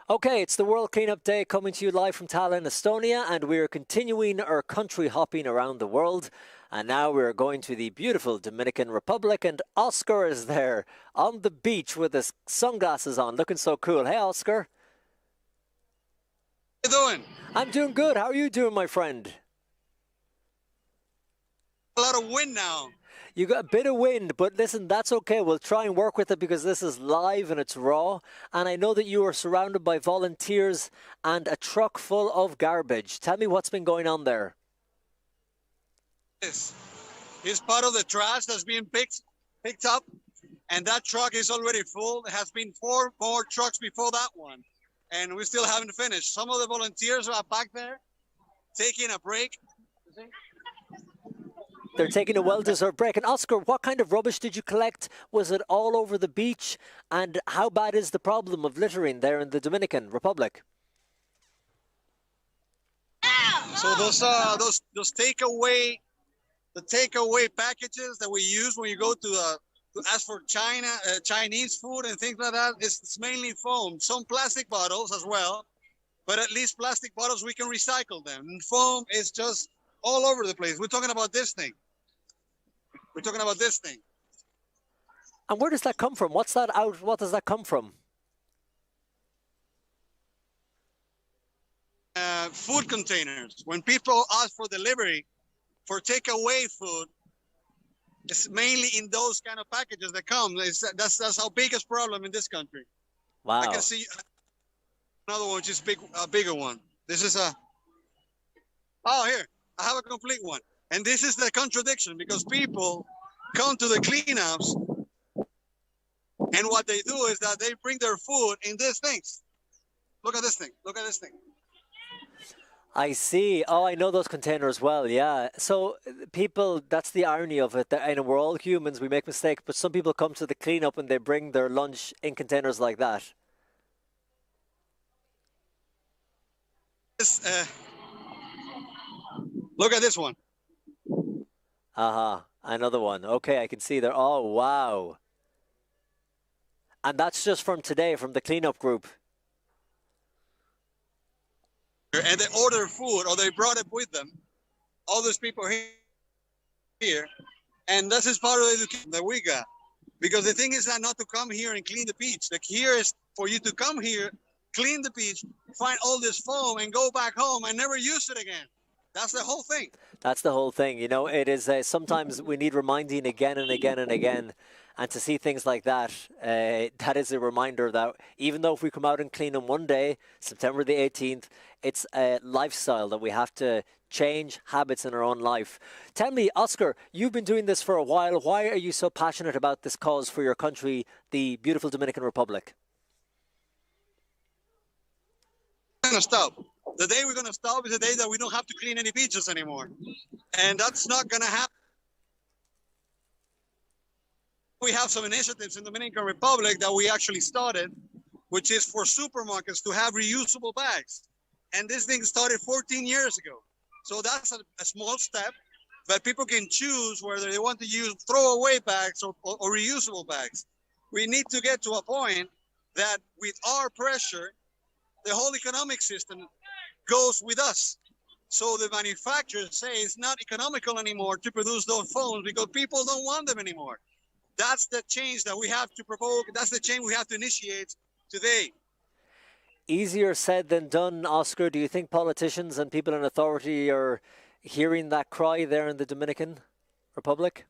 Okay, it's the World Cleanup Day coming to you live from Tallinn, Estonia, and we're continuing our country hopping around the world. And now we're going to the beautiful Dominican Republic, and Oscar is there on the beach with his sunglasses on, looking so cool. Hey, Oscar. How you doing? I'm doing good. How are you doing, my friend? A lot of wind now. You got a bit of wind, but listen, that's okay. We'll try and work with it because this is live and it's raw. And I know that you are surrounded by volunteers and a truck full of garbage. Tell me what's been going on there. This is part of the trash that's being picked up, and that truck is already full. There has been 4 more trucks before that one, and we still haven't finished. Some of the volunteers are back there taking a break. They're taking a well-deserved break. And Oscar, what kind of rubbish did you collect? Was it all over the beach? And how bad is the problem of littering there in the Dominican Republic? So those takeaway, the takeaway packages that we use when you go to ask for Chinese food and things like that, it's mainly foam. Some plastic bottles as well, but at least plastic bottles we can recycle them. And foam is just all over the place. We're talking about this thing. We're talking about this thing. And where does that come from? What's that out? What does that come from? Food containers. When people ask for delivery for takeaway food, it's mainly in those kind of packages that come. That's our biggest problem in this country. Wow. I can see another one, which is a bigger one. This is here, I have a complete one. And this is the contradiction, because people come to the cleanups, and what they do is that they bring their food in these things. Look at this thing. Look at this thing. I see. Oh, I know those containers well, yeah. So people, that's the irony of it. That, we're all humans, we make mistakes, but some people come to the cleanup and they bring their lunch in containers like that. Look at this one. Another one. Okay, I can see there. Oh, wow. And that's just from today, from the cleanup group. And they order food, or they brought it with them. All those people here. And this is part of the education that we got. Because the thing is that not to come here and clean the beach. The key is for you to come here, clean the beach, find all this foam, and go back home and never use it again. That's the whole thing. That's the whole thing. You know, it is sometimes we need reminding again and again and again. And to see things like that, that is a reminder that even though if we come out and clean them one day, September the 18th, it's a lifestyle that we have to change habits in our own life. Tell me, Oscar, you've been doing this for a while. Why are you so passionate about this cause for your country, the beautiful Dominican Republic? We're going to stop. The day we're going to stop is the day that we don't have to clean any beaches anymore. And that's not going to happen. We have some initiatives in the Dominican Republic that we actually started, which is for supermarkets to have reusable bags. And this thing started 14 years ago. So that's a small step, but people can choose whether they want to use throwaway bags or reusable bags. We need to get to a point that with our pressure, the whole economic system goes with us. So the manufacturers say it's not economical anymore to produce those phones because people don't want them anymore. That's the change that we have to provoke. That's the change we have to initiate today. Easier said than done, Oscar. Do you think politicians and people in authority are hearing that cry there in the Dominican Republic?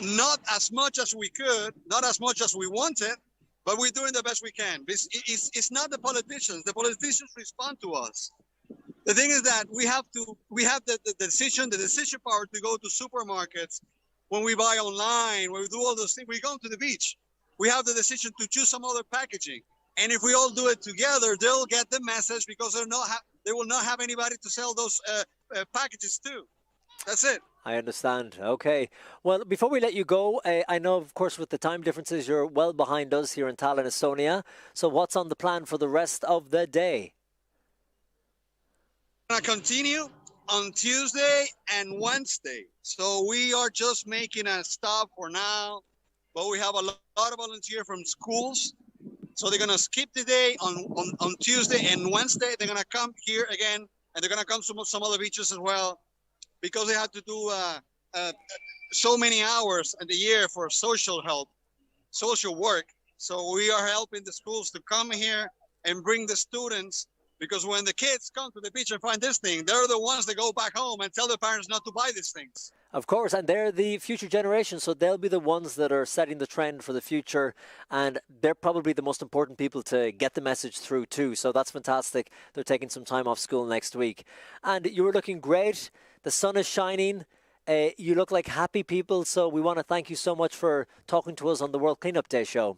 Not as much as we could, not as much as we wanted, but we're doing the best we can. It's not the politicians. The politicians respond to us. The thing is that we have the decision power to go to supermarkets when we buy online, when we do all those things. We go to the beach. We have the decision to choose some other packaging. And if we all do it together, they'll get the message because they will not have anybody to sell those packages to. That's it. I understand. Okay. Well, before we let you go, I know, of course, with the time differences, you're well behind us here in Tallinn, Estonia. So what's on the plan for the rest of the day? Going to continue on Tuesday and Wednesday. So we are just making a stop for now. but we have a lot of volunteers from schools. So they're gonna skip the day on Tuesday and Wednesday. They're gonna come here again, and they're gonna come to some other beaches as well, because they have to do so many hours in the year for social help, social work. So we are helping the schools to come here and bring the students, because when the kids come to the beach and find this thing, they're the ones that go back home and tell their parents not to buy these things. Of course, and they're the future generation, so they'll be the ones that are setting the trend for the future, and they're probably the most important people to get the message through too. So that's fantastic. They're taking some time off school next week. And you were looking great. The sun is shining. You look like happy people, so we want to thank you so much for talking to us on the World Cleanup Day show.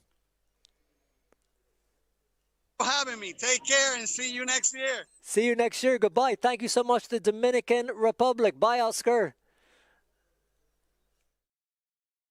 For having me. Take care and see you next year. See you next year. Goodbye. Thank you so much, the Dominican Republic. Bye, Oscar.